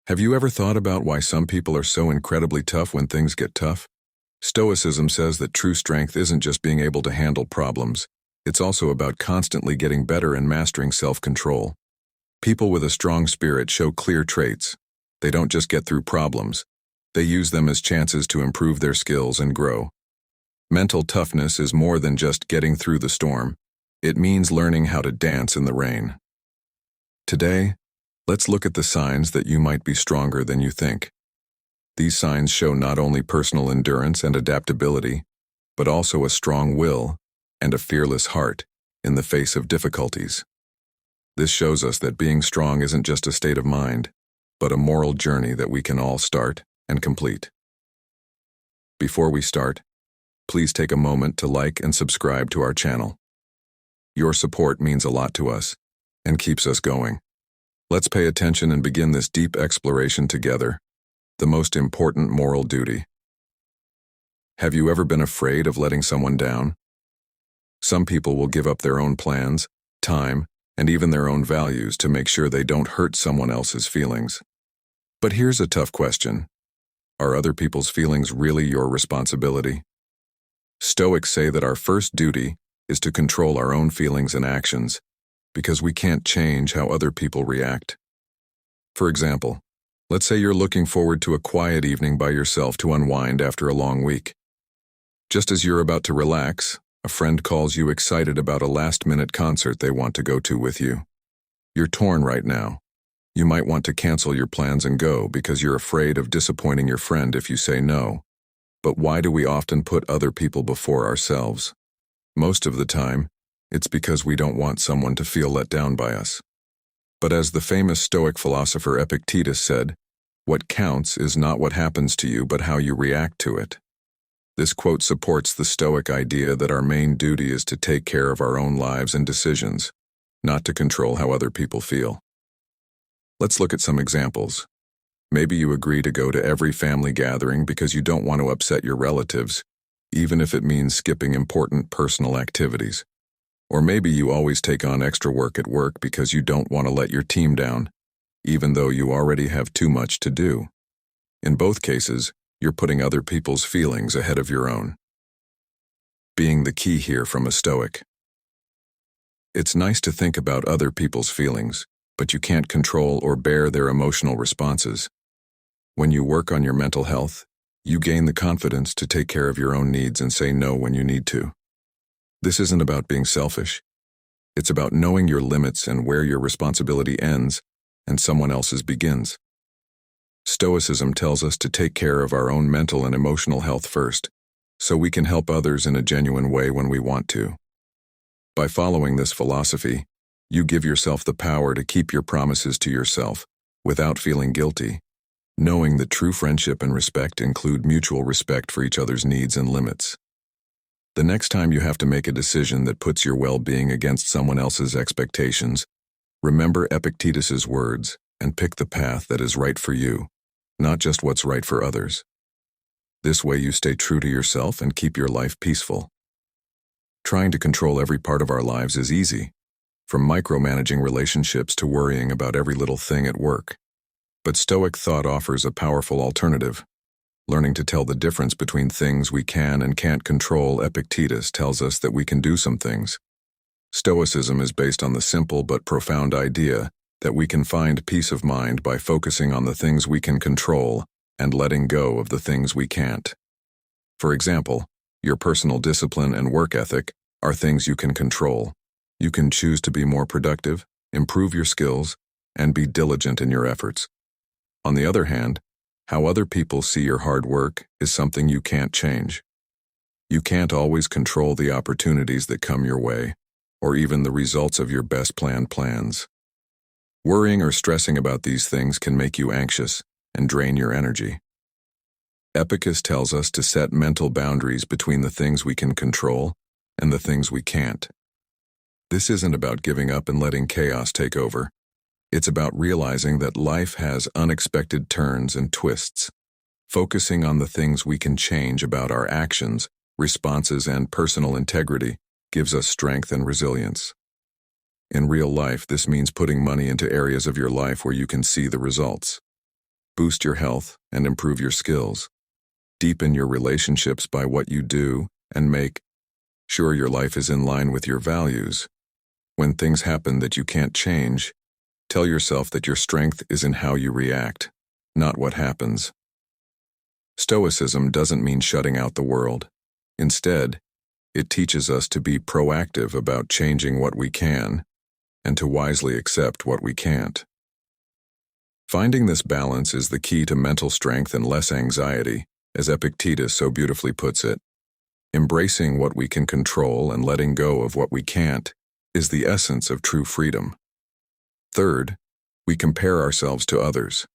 Have you ever thought about why some people are so incredibly tough when things get tough? Stoicism says that true strength isn't just being able to handle problems. It's also about constantly getting better and mastering self-control. People with a strong spirit show clear traits. They don't just get through problems. They use them as chances to improve their skills and grow. Mental toughness is more than just getting through the storm. It means learning how to dance in the rain. Today, let's look at the signs that you might be stronger than you think. These signs show not only personal endurance and adaptability, but also a strong will and a fearless heart in the face of difficulties. This shows us that being strong isn't just a state of mind, but a moral journey that we can all start and complete. Before we start, please take a moment to like and subscribe to our channel. Your support means a lot to us and keeps us going. Let's pay attention and begin this deep exploration together. The most important moral duty. Have you ever been afraid of letting someone down? Some people will give up their own plans, time, and even their own values to make sure they don't hurt someone else's feelings. But here's a tough question. Are other people's feelings really your responsibility? Stoics say that our first duty is to control our own feelings and actions, because we can't change how other people react. For example, let's say you're looking forward to a quiet evening by yourself to unwind after a long week. Just as you're about to relax, a friend calls you excited about a last-minute concert they want to go to with you. You're torn right now. You might want to cancel your plans and go because you're afraid of disappointing your friend if you say no. But why do we often put other people before ourselves? Most of the time, it's because we don't want someone to feel let down by us. But as the famous Stoic philosopher Epictetus said, what counts is not what happens to you but how you react to it. This quote supports the Stoic idea that our main duty is to take care of our own lives and decisions, not to control how other people feel. Let's look at some examples. Maybe you agree to go to every family gathering because you don't want to upset your relatives, even if it means skipping important personal activities. Or maybe you always take on extra work at work because you don't want to let your team down, even though you already have too much to do. In both cases, you're putting other people's feelings ahead of your own. Being the key here from a Stoic. It's nice to think about other people's feelings, but you can't control or bear their emotional responses. When you work on your mental health, you gain the confidence to take care of your own needs and say no when you need to. This isn't about being selfish. It's about knowing your limits and where your responsibility ends and someone else's begins. Stoicism tells us to take care of our own mental and emotional health first, so we can help others in a genuine way when we want to. By following this philosophy, you give yourself the power to keep your promises to yourself without feeling guilty, knowing that true friendship and respect include mutual respect for each other's needs and limits. The next time you have to make a decision that puts your well-being against someone else's expectations, remember Epictetus's words and pick the path that is right for you, not just what's right for others. This way you stay true to yourself and keep your life peaceful. Trying to control every part of our lives is easy, from micromanaging relationships to worrying about every little thing at work. But Stoic thought offers a powerful alternative. Learning to tell the difference between things we can and can't control, Epictetus tells us that we can do some things. Stoicism is based on the simple but profound idea that we can find peace of mind by focusing on the things we can control and letting go of the things we can't. For example, your personal discipline and work ethic are things you can control. You can choose to be more productive, improve your skills, and be diligent in your efforts. On the other hand, how other people see your hard work is something you can't change. You can't always control the opportunities that come your way, or even the results of your best planned plans. Worrying or stressing about these things can make you anxious and drain your energy. Epictetus tells us to set mental boundaries between the things we can control and the things we can't. This isn't about giving up and letting chaos take over. It's about realizing that life has unexpected turns and twists. Focusing on the things we can change about our actions, responses, and personal integrity gives us strength and resilience. In real life, this means putting money into areas of your life where you can see the results. boost your health, and improve your skills. Deepen your relationships by what you do, and make sure your life is in line with your values. When things happen that you can't change, tell yourself that your strength is in how you react, not what happens. Stoicism doesn't mean shutting out the world. Instead, it teaches us to be proactive about changing what we can, and to wisely accept what we can't. Finding this balance is the key to mental strength and less anxiety, as Epictetus so beautifully puts it. Embracing what we can control and letting go of what we can't is the essence of true freedom. Third, we compare ourselves to others.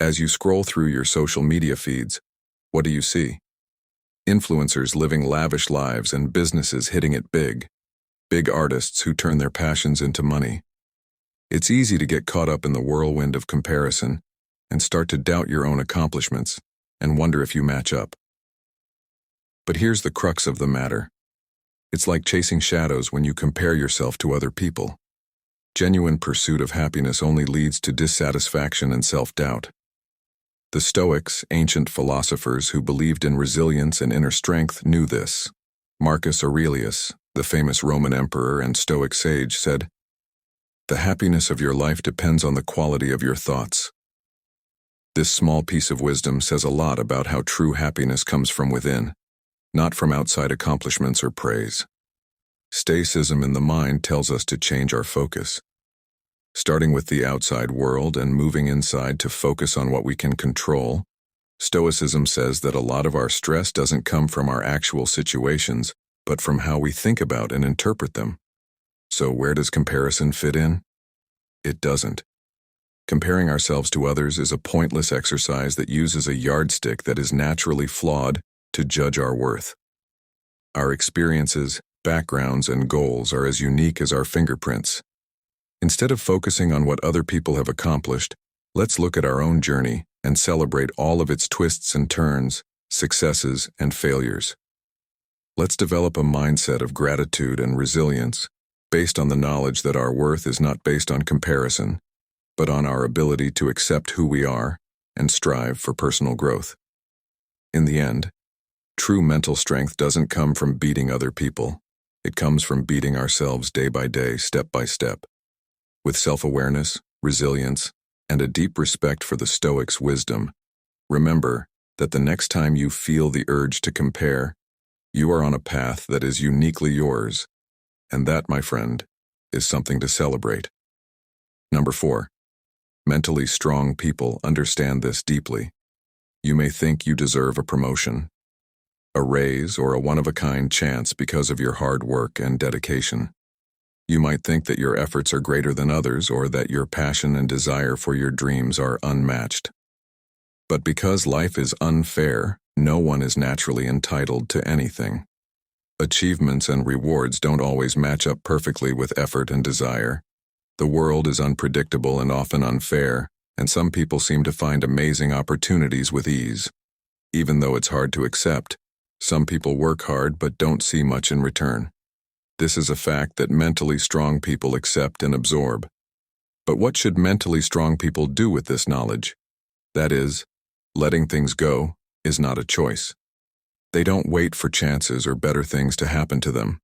As you scroll through your social media feeds, what do you see? Influencers living lavish lives and businesses hitting it big. Big artists who turn their passions into money. It's easy to get caught up in the whirlwind of comparison and start to doubt your own accomplishments and wonder if you match up. But here's the crux of the matter. It's like chasing shadows when you compare yourself to other people. Genuine pursuit of happiness only leads to dissatisfaction and self-doubt. The Stoics, ancient philosophers who believed in resilience and inner strength, knew this. Marcus Aurelius, the famous Roman emperor and Stoic sage, said, "The happiness of your life depends on the quality of your thoughts." This small piece of wisdom says a lot about how true happiness comes from within, not from outside accomplishments or praise. Stoicism in the mind tells us to change our focus. Starting with the outside world and moving inside to focus on what we can control, Stoicism says that a lot of our stress doesn't come from our actual situations, but from how we think about and interpret them. So where does comparison fit in? It doesn't. Comparing ourselves to others is a pointless exercise that uses a yardstick that is naturally flawed to judge our worth. Our experiences, backgrounds, and goals are as unique as our fingerprints. Instead of focusing on what other people have accomplished, let's look at our own journey and celebrate all of its twists and turns, successes and failures. Let's develop a mindset of gratitude and resilience based on the knowledge that our worth is not based on comparison, but on our ability to accept who we are and strive for personal growth. In the end, true mental strength doesn't come from beating other people. It comes from beating ourselves day by day, step by step. With self-awareness, resilience, and a deep respect for the Stoics' wisdom, remember that the next time you feel the urge to compare, you are on a path that is uniquely yours, and that, my friend, is something to celebrate. Number 4. Mentally strong people understand this deeply. You may think you deserve a promotion, a raise, or a one-of-a-kind chance because of your hard work and dedication. You might think that your efforts are greater than others or that your passion and desire for your dreams are unmatched. But because life is unfair, no one is naturally entitled to anything. Achievements and rewards don't always match up perfectly with effort and desire. The world is unpredictable and often unfair, and some people seem to find amazing opportunities with ease. Even though it's hard to accept, some people work hard but don't see much in return. This is a fact that mentally strong people accept and absorb. But what should mentally strong people do with this knowledge? That is, letting things go is not a choice. They don't wait for chances or better things to happen to them.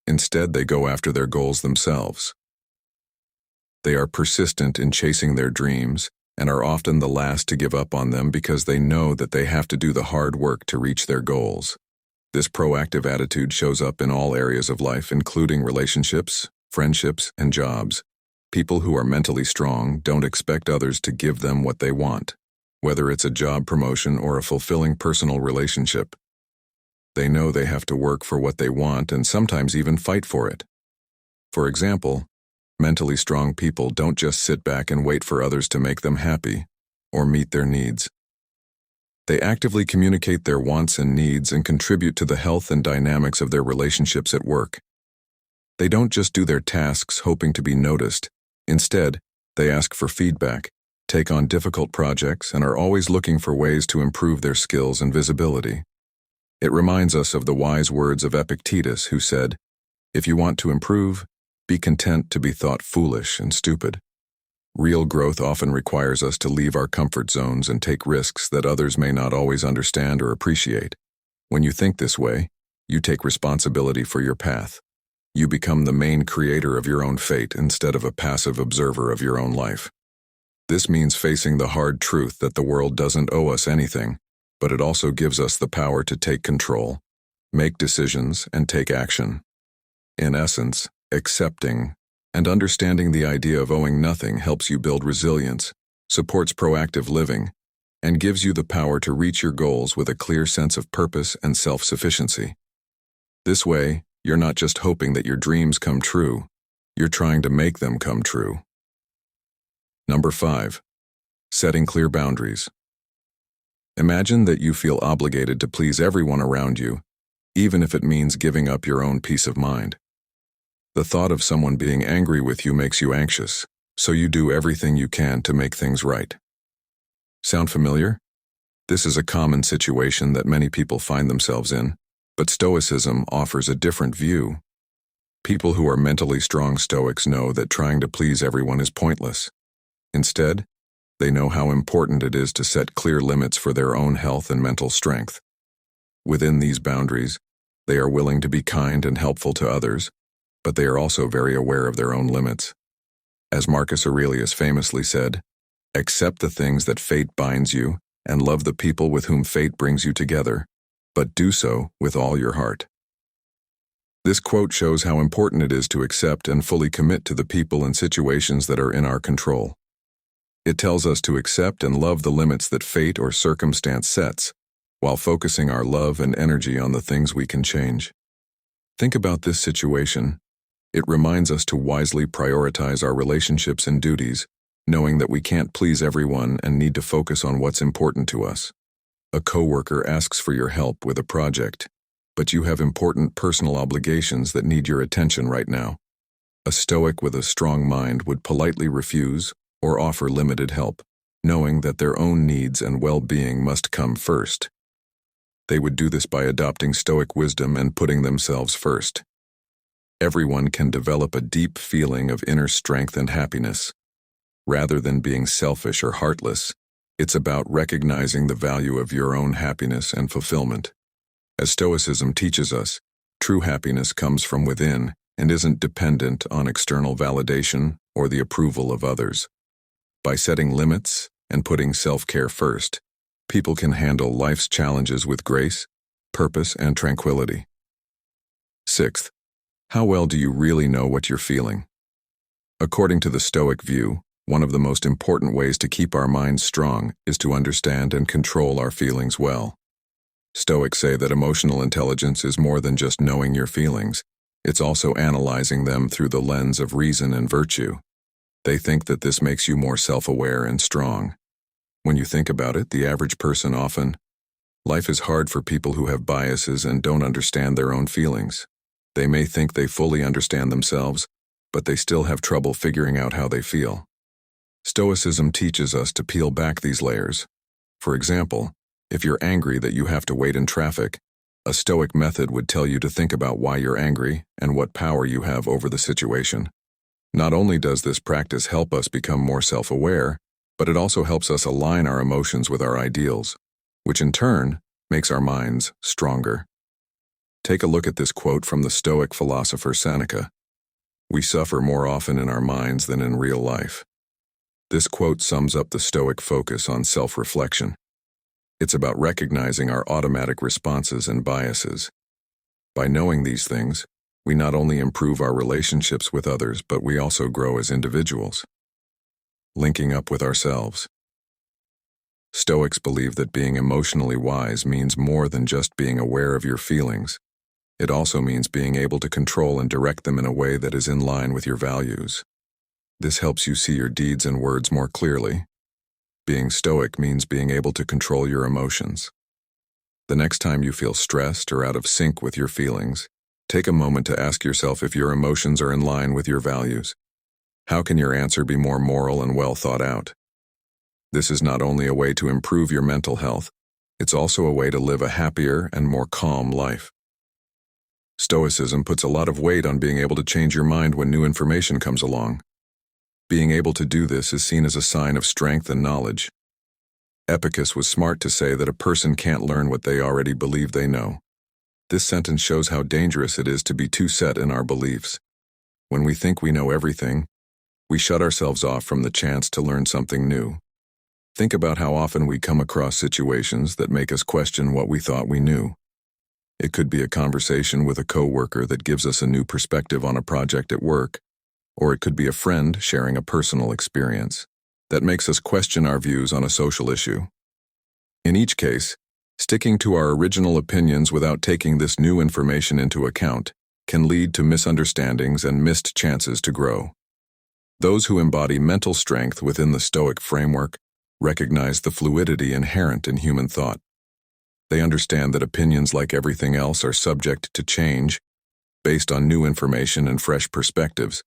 Instead, they go after their goals themselves. They are persistent in chasing their dreams and are often the last to give up on them because they know that they have to do the hard work to reach their goals. This proactive attitude shows up in all areas of life, including relationships, friendships, and jobs. People who are mentally strong don't expect others to give them what they want, whether it's a job promotion or a fulfilling personal relationship. They know they have to work for what they want and sometimes even fight for it. For example, mentally strong people don't just sit back and wait for others to make them happy or meet their needs. They actively communicate their wants and needs and contribute to the health and dynamics of their relationships at work. They don't just do their tasks hoping to be noticed. Instead, they ask for feedback, take on difficult projects, and are always looking for ways to improve their skills and visibility. It reminds us of the wise words of Epictetus, who said, "If you want to improve, be content to be thought foolish and stupid." Real growth often requires us to leave our comfort zones and take risks that others may not always understand or appreciate. When you think this way, you take responsibility for your path. You become the main creator of your own fate instead of a passive observer of your own life. This means facing the hard truth that the world doesn't owe us anything, but it also gives us the power to take control, make decisions, and take action. In essence, accepting and understanding the idea of owing nothing helps you build resilience, supports proactive living, and gives you the power to reach your goals with a clear sense of purpose and self-sufficiency. This way, you're not just hoping that your dreams come true, you're trying to make them come true. Number 5. Setting clear boundaries. Imagine that you feel obligated to please everyone around you, even if it means giving up your own peace of mind. The thought of someone being angry with you makes you anxious, so you do everything you can to make things right. Sound familiar? This is a common situation that many people find themselves in, but Stoicism offers a different view. People who are mentally strong Stoics know that trying to please everyone is pointless. Instead, they know how important it is to set clear limits for their own health and mental strength. Within these boundaries, they are willing to be kind and helpful to others, but they are also very aware of their own limits. As Marcus Aurelius famously said, "Accept the things that fate binds you, and love the people with whom fate brings you together, but do so with all your heart." This quote shows how important it is to accept and fully commit to the people and situations that are in our control. It tells us to accept and love the limits that fate or circumstance sets, while focusing our love and energy on the things we can change. Think about this situation. It reminds us to wisely prioritize our relationships and duties, knowing that we can't please everyone and need to focus on what's important to us. A coworker asks for your help with a project, but you have important personal obligations that need your attention right now. A Stoic with a strong mind would politely refuse or offer limited help, knowing that their own needs and well-being must come first. They would do this by adopting Stoic wisdom and putting themselves first. Everyone can develop a deep feeling of inner strength and happiness. Rather than being selfish or heartless, it's about recognizing the value of your own happiness and fulfillment. As Stoicism teaches us, true happiness comes from within and isn't dependent on external validation or the approval of others. By setting limits and putting self-care first, people can handle life's challenges with grace, purpose, and tranquility. 6th, how well do you really know what you're feeling? According to the Stoic view, one of the most important ways to keep our minds strong is to understand and control our feelings well. Stoics say that emotional intelligence is more than just knowing your feelings, it's also analyzing them through the lens of reason and virtue. They think that this makes you more self-aware and strong. When you think about it, the average person life is hard for people who have biases and don't understand their own feelings. They may think they fully understand themselves, but they still have trouble figuring out how they feel. Stoicism teaches us to peel back these layers. For example, if you're angry that you have to wait in traffic, a Stoic method would tell you to think about why you're angry and what power you have over the situation. Not only does this practice help us become more self-aware, but it also helps us align our emotions with our ideals, which in turn makes our minds stronger. Take a look at this quote from the Stoic philosopher Seneca. "We suffer more often in our minds than in real life." This quote sums up the Stoic focus on self-reflection. It's about recognizing our automatic responses and biases. By knowing these things, we not only improve our relationships with others, but we also grow as individuals. Linking up with ourselves. Stoics believe that being emotionally wise means more than just being aware of your feelings. It also means being able to control and direct them in a way that is in line with your values. This helps you see your deeds and words more clearly. Being Stoic means being able to control your emotions. The next time you feel stressed or out of sync with your feelings, take a moment to ask yourself if your emotions are in line with your values. How can your answer be more moral and well thought out? This is not only a way to improve your mental health, it's also a way to live a happier and more calm life. Stoicism puts a lot of weight on being able to change your mind when new information comes along. Being able to do this is seen as a sign of strength and knowledge. Epicus was smart to say that a person can't learn what they already believe they know. This sentence shows how dangerous it is to be too set in our beliefs. When we think we know everything, we shut ourselves off from the chance to learn something new. Think about how often we come across situations that make us question what we thought we knew. It could be a conversation with a coworker that gives us a new perspective on a project at work, or it could be a friend sharing a personal experience that makes us question our views on a social issue. In each case, sticking to our original opinions without taking this new information into account can lead to misunderstandings and missed chances to grow. Those who embody mental strength within the Stoic framework recognize the fluidity inherent in human thought. They understand that opinions, like everything else, are subject to change based on new information and fresh perspectives.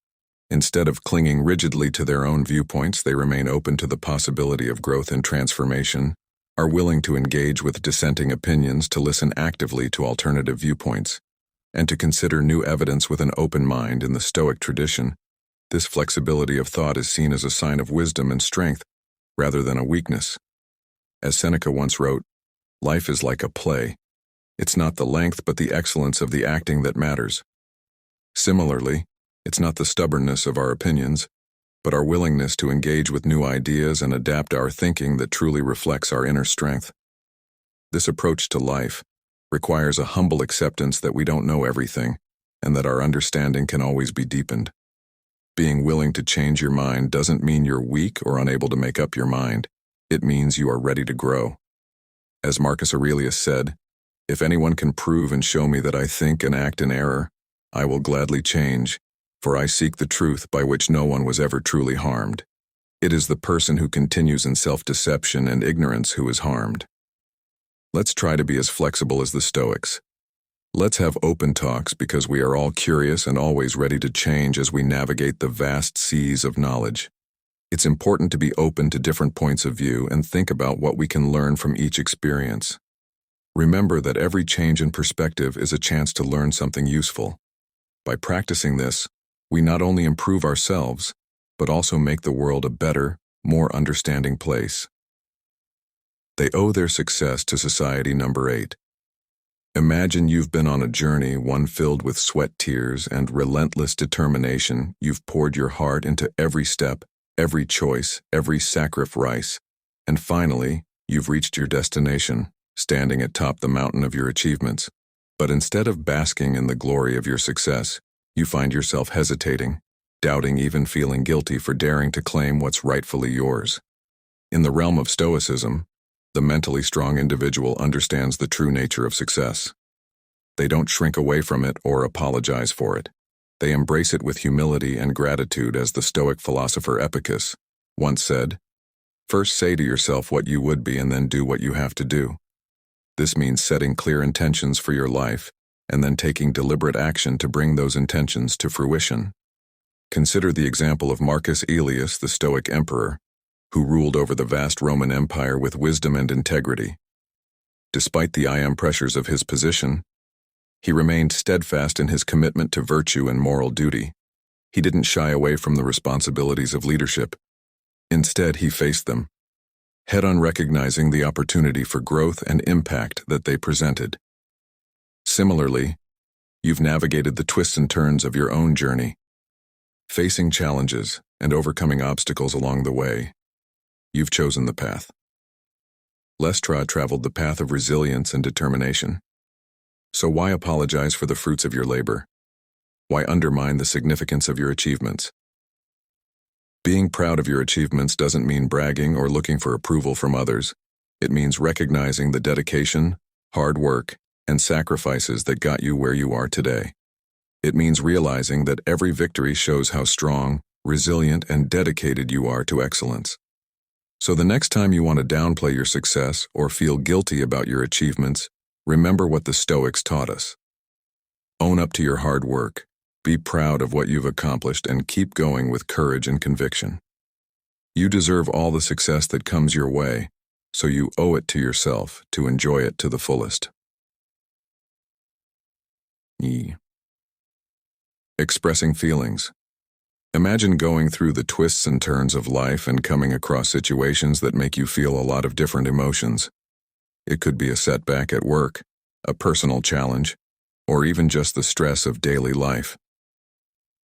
Instead of clinging rigidly to their own viewpoints, they remain open to the possibility of growth and transformation, are willing to engage with dissenting opinions, to listen actively to alternative viewpoints, and to consider new evidence with an open mind. In the Stoic tradition, this flexibility of thought is seen as a sign of wisdom and strength, rather than a weakness. As Seneca once wrote, "Life is like a play. It's not the length but the excellence of the acting that matters." Similarly, it's not the stubbornness of our opinions, but our willingness to engage with new ideas and adapt our thinking that truly reflects our inner strength. This approach to life requires a humble acceptance that we don't know everything and that our understanding can always be deepened. Being willing to change your mind doesn't mean you're weak or unable to make up your mind. It means you are ready to grow. As Marcus Aurelius said, "If anyone can prove and show me that I think and act in error, I will gladly change, for I seek the truth by which no one was ever truly harmed. It is the person who continues in self-deception and ignorance who is harmed." Let's try to be as flexible as the Stoics. Let's have open talks, because we are all curious and always ready to change as we navigate the vast seas of knowledge. It's important to be open to different points of view and think about what we can learn from each experience. Remember that every change in perspective is a chance to learn something useful. By practicing this, we not only improve ourselves, but also make the world a better, more understanding place. They owe their success to society. Number 8. Imagine you've been on a journey, one filled with sweat, tears, and relentless determination. You've poured your heart into every step, every choice, every sacrifice, and finally, you've reached your destination, standing atop the mountain of your achievements. But instead of basking in the glory of your success, you find yourself hesitating, doubting, even feeling guilty for daring to claim what's rightfully yours. In the realm of Stoicism, the mentally strong individual understands the true nature of success. They don't shrink away from it or apologize for it. They embrace it with humility and gratitude. As the Stoic philosopher Epicus once said, "First say to yourself what you would be and then do what you have to do." This means setting clear intentions for your life and then taking deliberate action to bring those intentions to fruition. Consider the example of Marcus Aurelius, the Stoic emperor, who ruled over the vast Roman Empire with wisdom and integrity. Despite the pressures of his position, he remained steadfast in his commitment to virtue and moral duty. He didn't shy away from the responsibilities of leadership. Instead, he faced them, head-on, recognizing the opportunity for growth and impact that they presented. Similarly, you've navigated the twists and turns of your own journey, facing challenges and overcoming obstacles along the way. You've chosen the path. Lestra traveled the path of resilience and determination. So why apologize for the fruits of your labor? Why undermine the significance of your achievements? Being proud of your achievements doesn't mean bragging or looking for approval from others. It means recognizing the dedication, hard work, and sacrifices that got you where you are today. It means realizing that every victory shows how strong, resilient, and dedicated you are to excellence. So the next time you want to downplay your success or feel guilty about your achievements, remember what the Stoics taught us. Own up to your hard work, be proud of what you've accomplished, and keep going with courage and conviction. You deserve all the success that comes your way, so you owe it to yourself to enjoy it to the fullest. Expressing feelings. Imagine going through the twists and turns of life and coming across situations that make you feel a lot of different emotions. It could be a setback at work, a personal challenge, or even just the stress of daily life.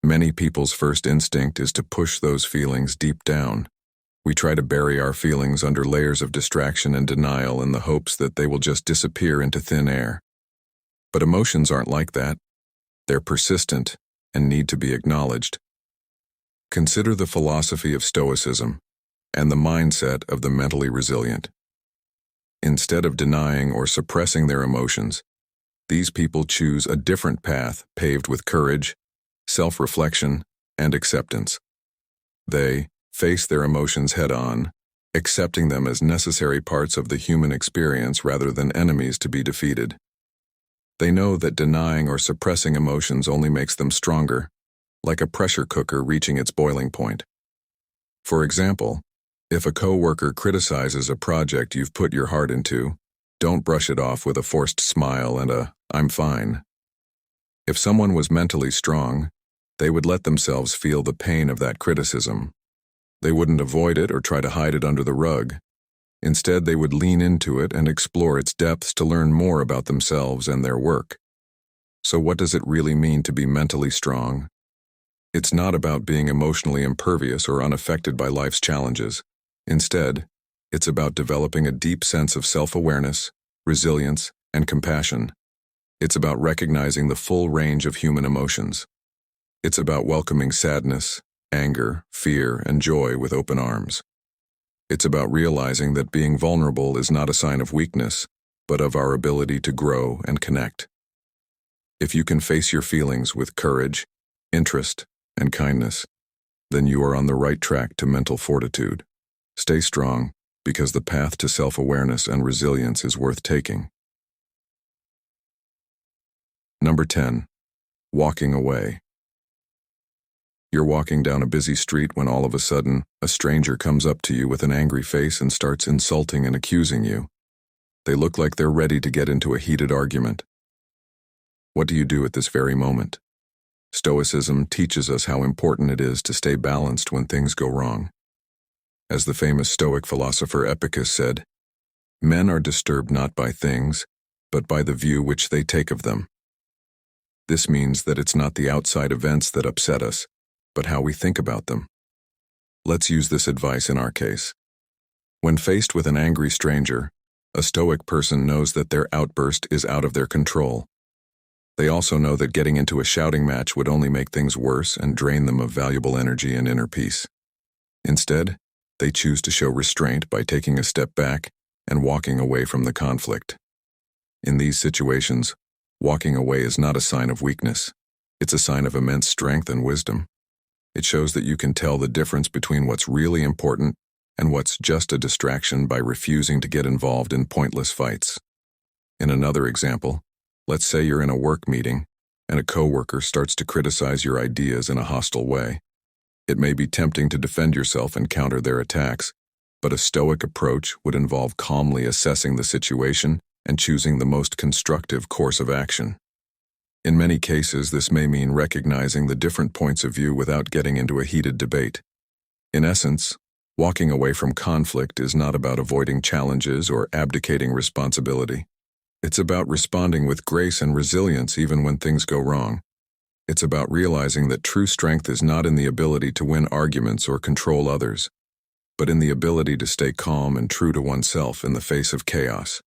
Many people's first instinct is to push those feelings deep down. We try to bury our feelings under layers of distraction and denial in the hopes that they will just disappear into thin air. But emotions aren't like that. They're persistent and need to be acknowledged. Consider the philosophy of Stoicism and the mindset of the mentally resilient. Instead of denying or suppressing their emotions, these people choose a different path paved with courage, self-reflection, and acceptance. They face their emotions head-on, accepting them as necessary parts of the human experience rather than enemies to be defeated. They know that denying or suppressing emotions only makes them stronger, like a pressure cooker reaching its boiling point. For example, if a coworker criticizes a project you've put your heart into, don't brush it off with a forced smile and a "I'm fine." If someone was mentally strong, they would let themselves feel the pain of that criticism. They wouldn't avoid it or try to hide it under the rug. Instead, they would lean into it and explore its depths to learn more about themselves and their work. So what does it really mean to be mentally strong? It's not about being emotionally impervious or unaffected by life's challenges. Instead, it's about developing a deep sense of self-awareness, resilience, and compassion. It's about recognizing the full range of human emotions. It's about welcoming sadness, anger, fear, and joy with open arms. It's about realizing that being vulnerable is not a sign of weakness, but of our ability to grow and connect. If you can face your feelings with courage, interest, and kindness, then you are on the right track to mental fortitude. Stay strong, because the path to self-awareness and resilience is worth taking. Number 10. Walking away. You're walking down a busy street when all of a sudden, a stranger comes up to you with an angry face and starts insulting and accusing you. They look like they're ready to get into a heated argument. What do you do at this very moment? Stoicism teaches us how important it is to stay balanced when things go wrong. As the famous Stoic philosopher Epicurus said, "Men are disturbed not by things, but by the view which they take of them." This means that it's not the outside events that upset us, but how we think about them. Let's use this advice in our case. When faced with an angry stranger, a Stoic person knows that their outburst is out of their control. They also know that getting into a shouting match would only make things worse and drain them of valuable energy and inner peace. Instead, they choose to show restraint by taking a step back and walking away from the conflict. In these situations, walking away is not a sign of weakness. It's a sign of immense strength and wisdom. It shows that you can tell the difference between what's really important and what's just a distraction by refusing to get involved in pointless fights. In another example, let's say you're in a work meeting and a coworker starts to criticize your ideas in a hostile way. It may be tempting to defend yourself and counter their attacks, but a Stoic approach would involve calmly assessing the situation and choosing the most constructive course of action. In many cases, this may mean recognizing the different points of view without getting into a heated debate. In essence, walking away from conflict is not about avoiding challenges or abdicating responsibility. It's about responding with grace and resilience even when things go wrong. It's about realizing that true strength is not in the ability to win arguments or control others, but in the ability to stay calm and true to oneself in the face of chaos.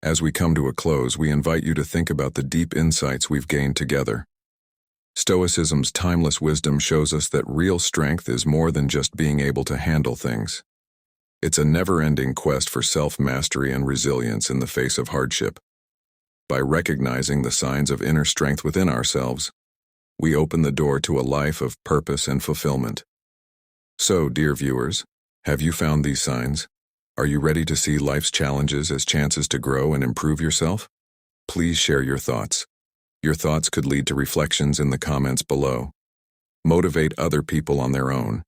As we come to a close, we invite you to think about the deep insights we've gained together. Stoicism's timeless wisdom shows us that real strength is more than just being able to handle things. It's a never-ending quest for self-mastery and resilience in the face of hardship. By recognizing the signs of inner strength within ourselves, we open the door to a life of purpose and fulfillment. So, dear viewers, have you found these signs? Are you ready to see life's challenges as chances to grow and improve yourself? Please share your thoughts. Your thoughts could lead to reflections in the comments below. Motivate other people on their own.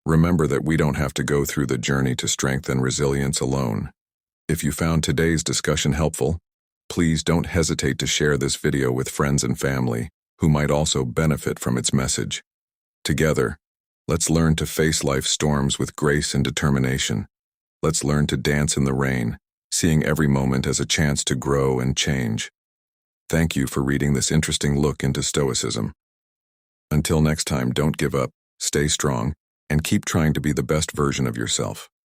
Remember that we don't have to go through the journey to strength and resilience alone. If you found today's discussion helpful, please don't hesitate to share this video with friends and family who might also benefit from its message. Together, let's learn to face life's storms with grace and determination. Let's learn to dance in the rain, seeing every moment as a chance to grow and change. Thank you for reading this interesting look into Stoicism. Until next time, don't give up, stay strong, and keep trying to be the best version of yourself.